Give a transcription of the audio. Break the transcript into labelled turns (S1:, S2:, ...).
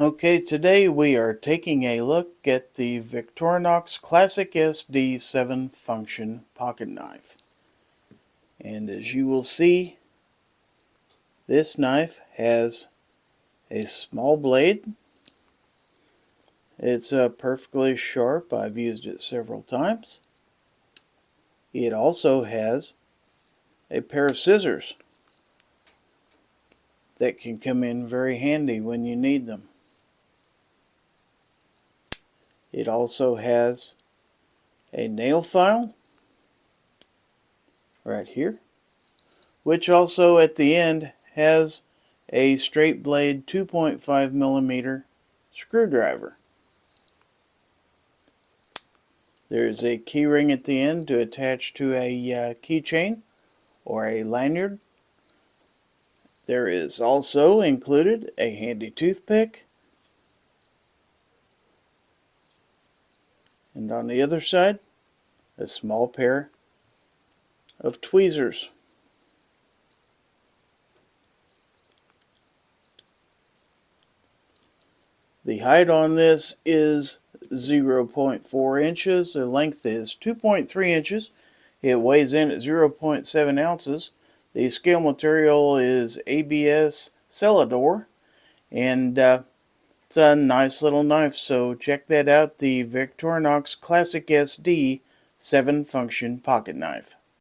S1: Okay, today we are taking a look at the Victorinox Classic SD 7 function pocket knife. And as you will see, this knife has a small blade. It's perfectly sharp. I've used it several times. It also has a pair of scissors that can come in very handy when you need them. It also has a nail file right here, which also at the end has a straight blade 2.5 millimeter screwdriver. There's a key ring at the end to attach to a keychain or a lanyard. There is also included a handy toothpick, and on the other side a small pair of tweezers. The height on this is 0.4 inches. The length is 2.3 inches. It weighs in at 0.7 ounces. The scale material is ABS Celador, and it's a nice little knife, so check that out, the Victorinox Classic SD 7 function pocket knife.